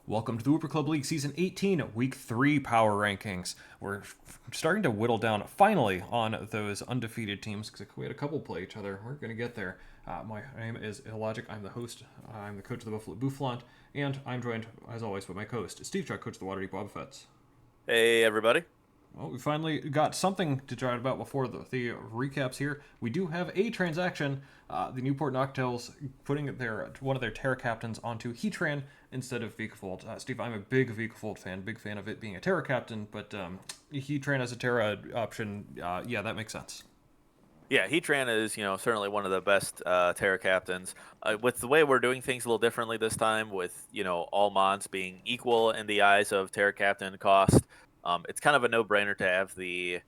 Welcome to the Wooper Club League Season 18, Week 3 Power Rankings. We're starting to whittle down, finally, on those undefeated teams, because we had a couple play each other. We're going to get there. My name is IllLogic. I'm the host. I'm the coach of the Bouffalant, and I'm joined, as always, by my co-host, SteveChuck, coach of the Waterdeep Wobbuffets. Hey, everybody. Well, we finally got something to chat about before the recaps here. We do have a transaction. The Newport Noctales putting one of their Terra captains onto Heatran instead of Vikavolt. Steve, I'm a big Vikavolt fan, big fan of it being a Terra captain, but Heatran as a Terra option, yeah, that makes sense. Yeah, Heatran is, certainly one of the best Terra captains. With the way we're doing things a little differently this time, with all mons being equal in the eyes of Terra captain cost, it's kind of a no-brainer to have the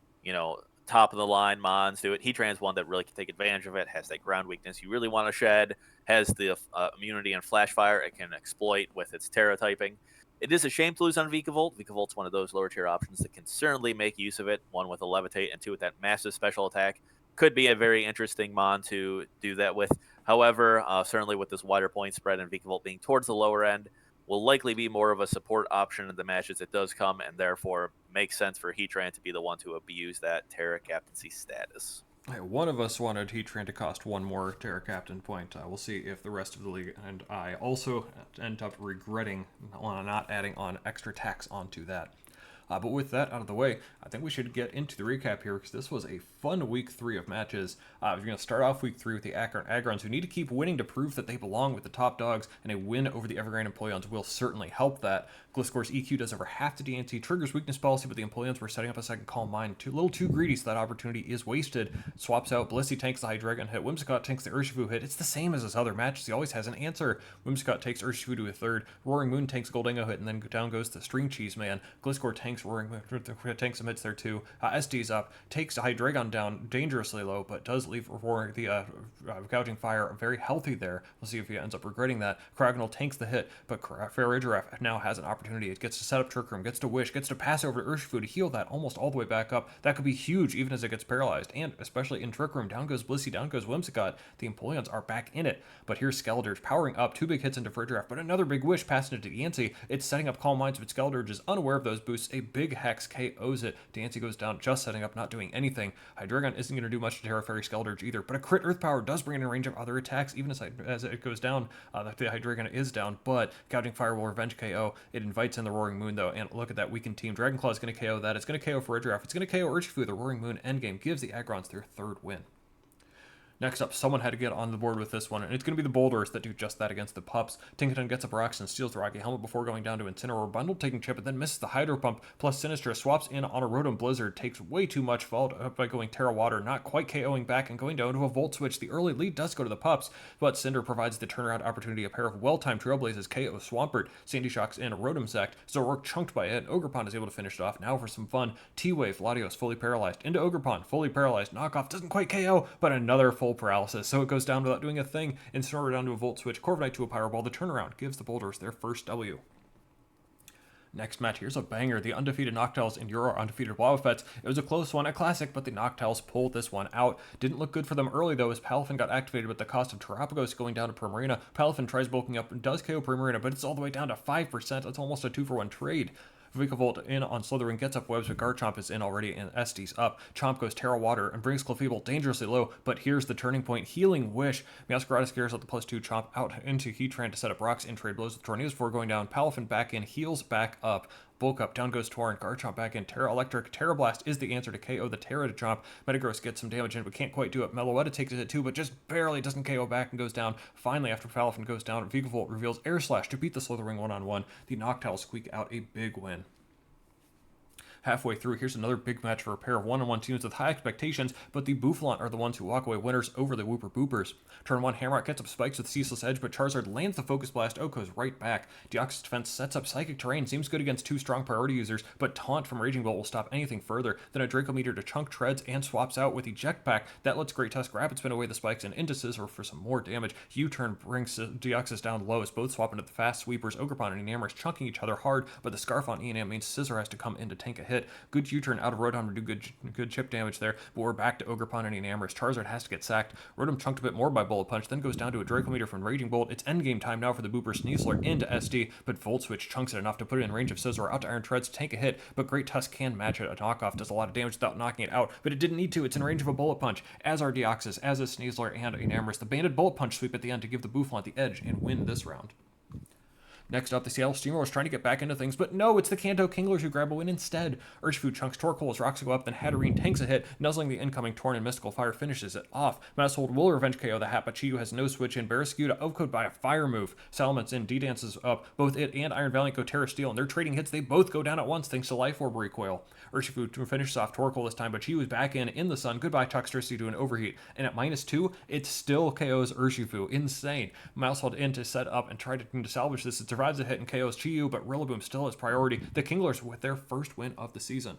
top of the line mons do it. Heatran's one that really can take advantage of it. Has that ground weakness you really want to shed. Has the immunity and flash fire it can exploit with its Terra typing. It is a shame to lose on Vikavolt. Vikavolt's one of those lower tier options that can certainly make use of it. One with a levitate and two with that massive special attack. Could be a very interesting mon to do that with. However, certainly with this wider point spread and Vikavolt being towards the lower end, will likely be more of a support option in the matches it does come, and therefore makes sense for Heatran to be the one to abuse that Terra captaincy status. One of us wanted Heatran to cost one more Terra Captain point. We'll see if the rest of the league and I also end up regretting not adding on extra tax onto that. But with that out of the way, I think we should get into the recap here because this was a fun week 3 of matches. We're going to start off week 3 with the Aggrons, who need to keep winning to prove that they belong with the top dogs, and a win over the Evergreen Employons will certainly help that. Gliscor's EQ does over half the DNC, triggers weakness policy, but the Employons were setting up a second Calm Mind. A little too greedy, so that opportunity is wasted. Swaps out, Blissey tanks the Hydreigon hit, Whimsicott tanks the Urshifu hit. It's the same as his other matches, he always has an answer. Whimsicott takes Urshifu to a third, Roaring Moon tanks Goldingo hit, and then down goes the String Cheese Man. Gliscor tanks Roaring Moon, tanks some hits there too. SD's up, takes the Hydreigon down dangerously low, but does leave the Gouging Fire very healthy there. We'll see if he ends up regretting that. Kragnol tanks the hit, but Farigiraf now has an opportunity. It gets to set up Trick Room, gets to Wish, gets to pass over to Urshifu to heal that almost all the way back up. That could be huge even as it gets paralyzed, and especially in Trick Room. Down goes Blissey, down goes Whimsicott. The Employons are back in it, but here's Skeledirge powering up, 2 big hits into Farigiraf, but another big Wish passing it to Yancey. It's setting up Calm Minds, but Skeledirge is unaware of those boosts. A big Hex KOs it. Dancy goes down, just setting up, not doing anything. Hydreigon isn't going to do much to Terra Fairy Skeledirge either, but a crit Earth Power does bring in range of other attacks, even as it goes down. The Hydreigon is down, but Gouging Fire will revenge KO. It invites in the Roaring Moon, though, and look at that weakened team. Dragonclaw is going to KO that. It's going to KO Farigiraf. It's going to KO Urshifu. The Roaring Moon endgame gives the Aggrons their 3rd win. Next up, someone had to get on the board with this one, and it's going to be the Boulders that do just that against the Pups. Tinkaton gets up rocks and steals the Rocky Helmet before going down to Incineroar, Bundle taking chip, and then misses the Hydro Pump, plus Sinistra swaps in on a Rotom Blizzard, takes way too much, followed up by going Terra Water, not quite KOing back, and going down to a Volt Switch. The early lead does go to the Pups, but Cinder provides the turnaround opportunity. A pair of well-timed Trailblazes KO Swampert, Sandy Shocks in, Rotom Sacked, Zoroark chunked by it, Ogerpon is able to finish it off. Now for some fun, T-Wave, Latios fully paralyzed, into Ogerpon, fully paralyzed, Knockoff doesn't quite KO, but another full paralysis, so it goes down without doing a thing. Incineroar down to a Volt Switch, Corviknight to a Pyro Ball. The turnaround gives the Boulders their first W. Next match, here's a banger. The undefeated Noctows and your undefeated Wobbuffets. It was a close one, a classic, but the Noctows pulled this one out. Didn't look good for them early, though, as Palafin got activated with the cost of Terapagos going down to Primarina. Palafin tries bulking up and does KO Primarina, but it's all the way down to 5%. It's almost a 2-for-1 trade. Vikavolt in on Slytherin, gets up webs, but Garchomp is in already, and Estes up. Chomp goes Terra Water and brings Clefable dangerously low, but here's the turning point. Healing Wish. Meowscarada scares out the +2 Chomp out into Heatran to set up rocks in trade blows with Tornadoes before going down. Palafin back in, heals back up. Bulk up, down goes Torrent, Garchomp back in, Terra Electric, Terra Blast is the answer to KO the Terra to Chomp. Metagross gets some damage in, but can't quite do it. Meloetta takes it too, but just barely doesn't KO back and goes down. Finally, after Palafin goes down, Vikavolt reveals Air Slash to beat the Slytherin one-on-one. The Noctowl squeak out a big win. Halfway through, here's another big match for a pair of one-on-one teams with high expectations, but the Bouffalant are the ones who walk away winners over the Wooper Boopers. Turn 1, Hamrock gets up spikes with Ceaseless Edge, but Charizard lands the Focus Blast, Oko's right back. Deoxys Defense sets up Psychic Terrain, seems good against 2 strong priority users, but Taunt from Raging Bolt will stop anything further. Then a Draco Meteor to chunk treads and swaps out with Eject Pack. That lets Great Tusk Rapid Spin away the spikes and into Scizor for some more damage. U-turn brings Deoxys down low as both swap into the fast sweepers. Ogerpon and Enamorous chunking each other hard, but the Scarf on Enam means Scizor has to come in to tank a hit. hit. Good U-turn out of Rotom to do good chip damage there, but we're back to Ogerpon and Enamorous. Charizard has to get sacked. Rotom chunked a bit more by Bullet Punch, then goes down to a Draco Meter from Raging Bolt. It's endgame time now for the Booper Sneasler into SD, but Volt Switch chunks it enough to put it in range of Scizor. Out to Iron Treads to tank a hit, but Great Tusk can match it. A knockoff does a lot of damage without knocking it out, but it didn't need to. It's in range of a Bullet Punch, as are Deoxys, as is Sneasler and Enamorous. The banded Bullet Punch sweep at the end to give the Bouffalant the edge and win this round. Next up, the Seattle Steamrollers trying to get back into things, but no, it's the Kanto Kinglers who grab a win instead. Urshifu chunks Torkoal as rocks go up, then Hatterene tanks a hit, nuzzling the incoming Torn, and Mystical Fire finishes it off. Masshold will revenge KO the hat, but Chiyu has no switch in. Barrascuda outcode by a fire move. Salaman's in, D-dances up. Both it and Iron Valiant go Terra Steel, and they're trading hits. They both go down at once thanks to Life Orb recoil. Urshifu finishes off Torkoal this time, but Chiyu is back in the sun. Goodbye Toxtricity to an overheat. And at -2, it still KOs Urshifu. Insane. Masshold in to set up and try to salvage this. It survives a hit and KOs Chiyu, but Rillaboom still has priority. The Kinglers with their first win of the season.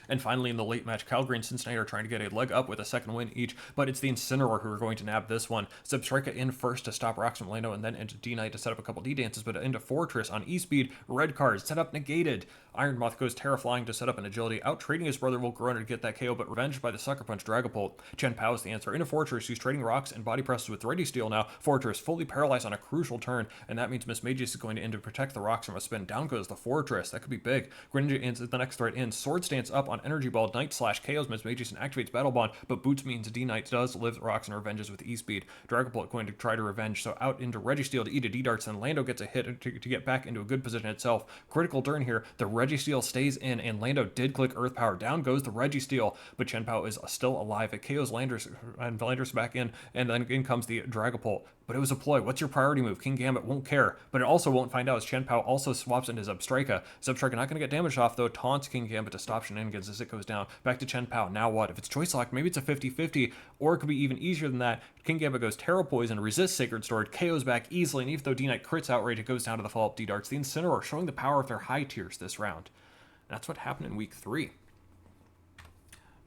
And finally, in the late match, Calgary and Cincinnati are trying to get a leg up with a second win each, but it's the Incineroar who are going to nab this one. Substrika in first to stop Rocks from Lando, and then into D-Knight to set up a couple D-dances, but into Fortress on E-Speed. Red cards, set up negated. Iron Moth goes Terra Flying to set up an agility, out trading his brother Volcarona to get that KO, but revenged by the Sucker Punch Dragapult. Chen Pao is the answer. Into Fortress, who's trading rocks and body presses with Ready Steel now. Fortress fully paralyzed on a crucial turn, and that means Miss Magus is going to end to protect the rocks from a spin. Down goes the Fortress. That could be big. Greninja ends the next threat in. Sword Stance up on Energy Ball. Night Slash KOs Miss Magus and activates Battle Bond, but Boots means D-Knight does live rocks and revenges with E-Speed. Dragapult going to try to revenge, so out into Registeel to eat a D-Darts, and Lando gets a hit to get back into a good position itself. Critical turn here. The Registeel stays in, and Lando did click Earth Power. Down goes the Registeel, but Chen Pao is still alive. It KOs Landers, and Landers back in, and then in comes the Dragapult. But it was a ploy. What's your priority move? King Gambit won't care, but it also won't find out as Chen Pao also swaps into Zubstrika. Zubstrika not going to get damaged off, though. Taunts King Gambit to stop shenanigans as it goes down. Back to Chen Pao. Now what? If it's choice locked, maybe it's a 50-50, or it could be even easier than that. King Gambit goes Terra Poison, resists Sacred Sword, KOs back easily, and even though D-Knight crits outrage, it goes down to the follow-up D-Darts. The Incineroar showing the power of their high tiers this round. That's what happened in week 3.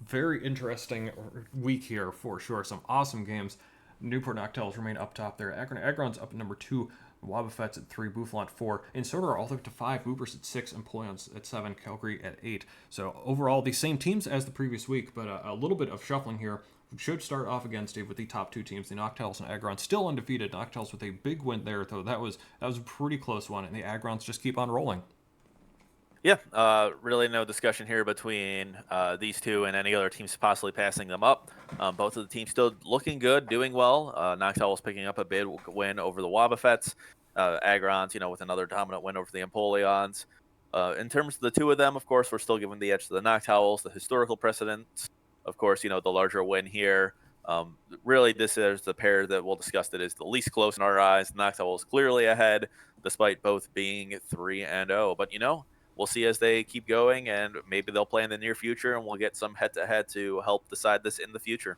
Very interesting week here for sure. Some awesome games. Newport Noctels remain up top there. Aggrons up at number 2. Wobbuffets at 3, Bouffalant 4, Incineroar all the way up to 5, Woopers at 6, and Empoleons at 7, Calgary at 8. So overall, the same teams as the previous week, but a little bit of shuffling here. We should start off again, Steve, with the top 2 teams, the Noctels and Aggrons, still undefeated. Noctels with a big win there, though that was a pretty close one, and the Aggrons just keep on rolling. Yeah, really no discussion here between these two and any other teams possibly passing them up. Both of the teams still looking good, doing well. Noctowls picking up a big win over the Wobbuffets. Aggrons, with another dominant win over the Empoleons. In terms of the two of them, of course, we're still giving the edge to the Noctowls, the historical precedents. Of course, the larger win here. Really, this is the pair that we'll discuss that is the least close in our eyes. The Noctowls clearly ahead, despite both being 3-0. But, we'll see as they keep going, and maybe they'll play in the near future, and we'll get some head-to-head to help decide this in the future.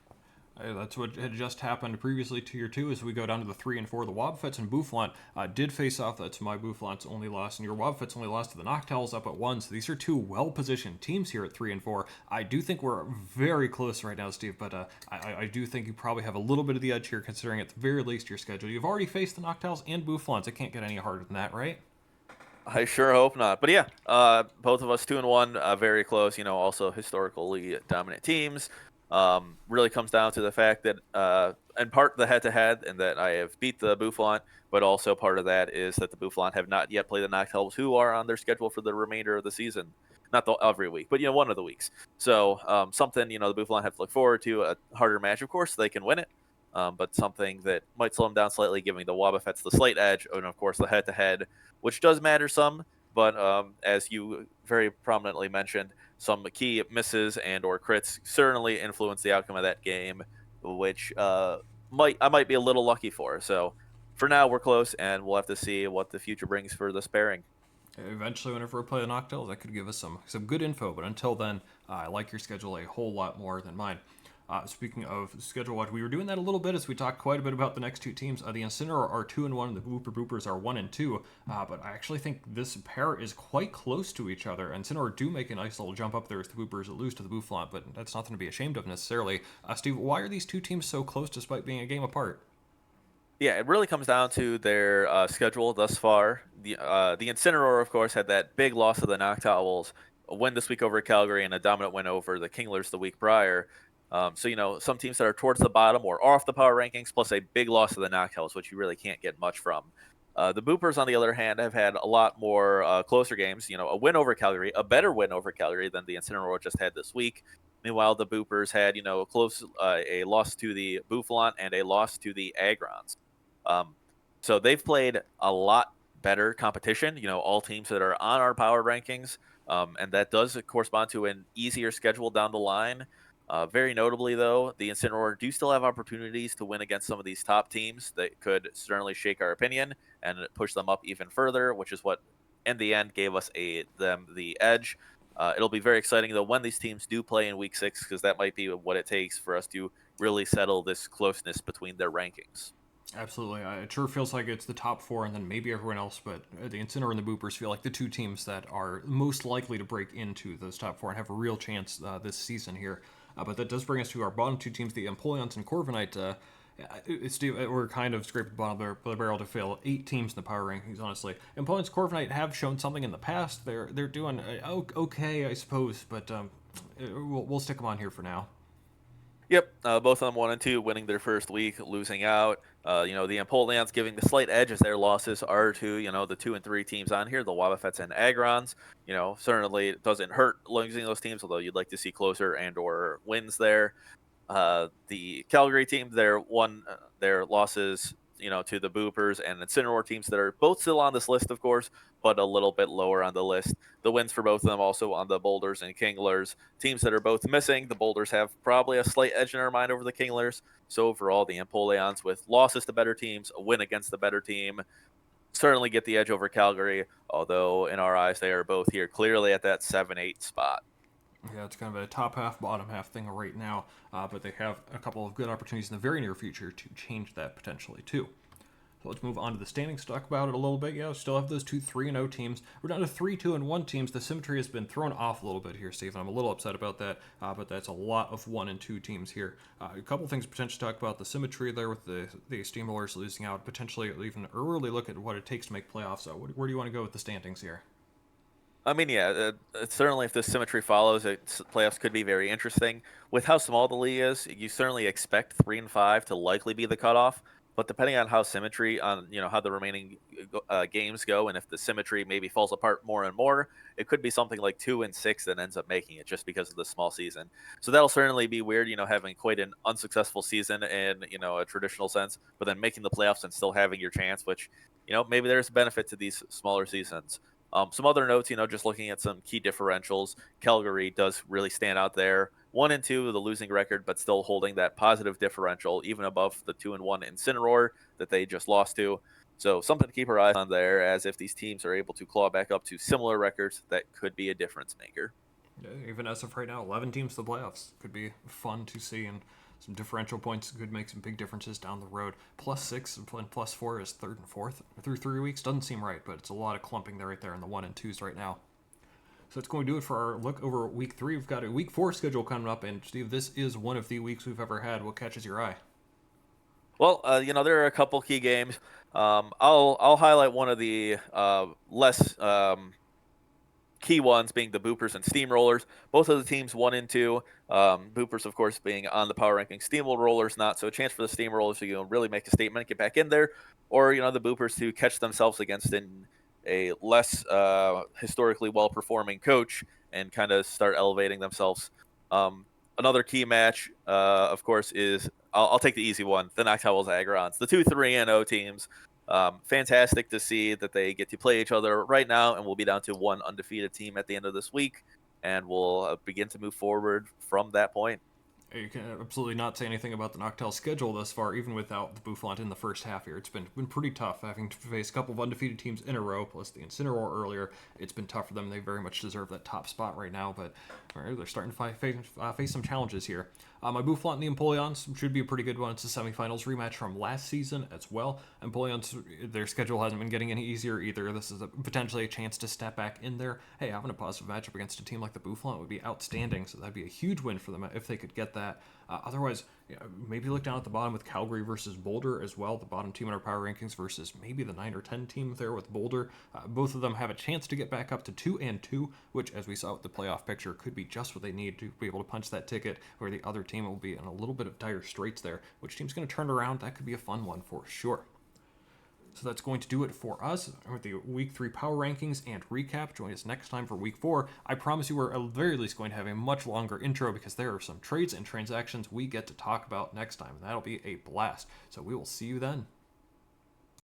That's what had just happened previously to Tier 2 as we go down to the 3 and 4. The Wobbuffets and Bouffalant did face off. That's my Bouffalant's only loss, and your Wobbuffets only lost to the Noctowls up at 1. So these are two well-positioned teams here at 3 and 4. I do think we're very close right now, Steve, but I do think you probably have a little bit of the edge here considering at the very least your schedule. You've already faced the Noctowls and Bouffalants. It can't get any harder than that, right? I sure hope not. But yeah, both of us 2-1, very close, also historically dominant teams. Really comes down to the fact that, in part, the head-to-head, and that I have beat the Bouffalant, but also part of that is that the Bouffalant have not yet played the Noctowls, who are on their schedule for the remainder of the season. Not every week, but, one of the weeks. So something, the Bouffalant have to look forward to, a harder match, of course, they can win it. But something that might slow them down slightly, giving the Wobbuffets the slight edge, and of course the head-to-head, which does matter some, but as you very prominently mentioned, some key misses and or crits certainly influence the outcome of that game, which I might be a little lucky for. So for now, we're close, and we'll have to see what the future brings for this pairing. Eventually, whenever we play the Noctowls, that could give us some good info, but until then, I like your schedule a whole lot more than mine. Speaking of schedule watch, we were doing that a little bit as we talked quite a bit about the next two teams. The Incineroar are 2-1, and the Wooper Boopers are 1-2. But I actually think this pair is quite close to each other. Incineroar do make a nice little jump up there as the Boopers lose to the Bouffalant, but that's nothing to be ashamed of necessarily. Steve, why are these two teams so close despite being a game apart? Yeah, it really comes down to their schedule thus far. The Incineroar, of course, had that big loss to the Noctowls a win this week over Calgary and a dominant win over the Kinglers the week prior. So, some teams that are towards the bottom or off the power rankings, plus a big loss to the Noctowls, which you really can't get much from. The Boopers, on the other hand, have had a lot more closer games. A win over Calgary, a better win over Calgary than the Incineroar just had this week. Meanwhile, the Boopers had, a loss to the Bouffalant and a loss to the Aggrons. So they've played a lot better competition, all teams that are on our power rankings. And that does correspond to an easier schedule down the line. Very notably, though, the Incineroar do still have opportunities to win against some of these top teams that could certainly shake our opinion and push them up even further, which is what, in the end, gave us them the edge. It'll be very exciting, though, when these teams do play in Week 6, because that might be what it takes for us to really settle this closeness between their rankings. Absolutely. It sure feels like it's the top 4 and then maybe everyone else, but the Incineroar and the Boopers feel like the 2 teams that are most likely to break into those top 4 and have a real chance this season here. But that does bring us to our bottom 2 teams, the Empoleons and Corviknight. Steve, we're kind of scraping the bottom of the barrel to fail 8 teams in the power rankings, honestly. Empoleons Corviknight have shown something in the past. They're doing okay, I suppose, but we'll stick them on here for now. Yep, both of them 1 and 2, winning their first week, losing out. The Empoleons giving the slight edge as their losses are to, the 2 and 3 teams on here, the Wobbuffets and Aggrons. Certainly it doesn't hurt losing those teams, although you'd like to see closer and/or wins there. The Calgary team, their losses, to the Boopers and Incineroar teams that are both still on this list, of course, but a little bit lower on the list. The wins for both of them also on the Boulders and Kinglers. Teams that are both missing, the Boulders have probably a slight edge in our mind over the Kinglers. So overall, the Empoleons, with losses to better teams, a win against the better team, certainly get the edge over Calgary, although in our eyes, they are both here clearly at that 7-8 spot. Yeah, it's kind of a top half, bottom half thing right now, but they have a couple of good opportunities in the very near future to change that potentially too. So let's move on to the standings, talk about it a little bit. Yeah, we still have those 2 3-0 teams. We're down to 3 2-1 teams. The symmetry has been thrown off a little bit here, Steve, and I'm a little upset about that, but that's a lot of 1 and 2 teams here. A couple things potentially talk about the symmetry there with the Steamrollers losing out, potentially even early look at what it takes to make playoffs. So where do you want to go with the standings here? I mean, yeah, certainly if this symmetry follows, playoffs could be very interesting. With how small the league is, you certainly expect 3 and 5 to likely be the cutoff. But depending on how symmetry, on how the remaining games go, and if the symmetry maybe falls apart more and more, it could be something like 2 and 6 that ends up making it just because of the small season. So that'll certainly be weird, having quite an unsuccessful season in a traditional sense, but then making the playoffs and still having your chance, which maybe there's a benefit to these smaller seasons. Some other notes, just looking at some key differentials, Calgary does really stand out there. 1 and 2, the losing record, but still holding that positive differential, even above the 2 and 1 Incineroar that they just lost to. So something to keep our eyes on there, as if these teams are able to claw back up to similar records, that could be a difference maker. Yeah, even as of right now, 11 teams to the playoffs could be fun to see, and some differential points could make some big differences down the road. +6 and +4 is 3rd and 4th through 3 weeks. Doesn't seem right, but it's a lot of clumping there right there in the 1 and 2s right now. So that's going to do it for our look over week 3. We've got a week 4 schedule coming up, and Steve, this is one of the weeks we've ever had. What catches your eye? Well, there are a couple key games. I'll highlight one of the less key ones, being the Boopers and Steamrollers. Both of the teams 1 and 2. Boopers, of course, being on the power ranking. Steamrollers not. So a chance for the Steamrollers to really make a statement, get back in there, or the Boopers to catch themselves against a less historically well-performing coach and kind of start elevating themselves. Another key match, of course, is I'll take the easy one: the Noctowls Aggrons, the 2 3-0 teams. Fantastic to see that they get to play each other right now, and we'll be down to 1 undefeated team at the end of this week, and we'll begin to move forward from that point. You can absolutely not say anything about the Noctowl schedule thus far, even without the Bouffalant in the first half here. It's been pretty tough, having to face a couple of undefeated teams in a row, plus the Incineroar earlier. It's been tough for them. They very much deserve that top spot right now, but they're starting to face some challenges here. My Bouffalant and the Empoleons should be a pretty good one. It's a semifinals rematch from last season as well. Empoleons, their schedule hasn't been getting any easier either. This is potentially a chance to step back in there. Hey, having a positive matchup against a team like the Bouffalant would be outstanding, so that'd be a huge win for them if they could get that. Otherwise, maybe look down at the bottom with Calgary versus Boulder as well, the bottom team in our power rankings versus maybe the 9 or 10 team there with Boulder. Both of them have a chance to get back up to 2-2, which, as we saw with the playoff picture, could be just what they need to be able to punch that ticket, where the other team will be in a little bit of dire straits there. Which team's going to turn around? That could be a fun one for sure. So that's going to do it for us with the Week 3 power rankings and recap. Join us next time for Week 4. I promise you we're at the very least going to have a much longer intro because there are some trades and transactions we get to talk about next time, and that'll be a blast. So we will see you then.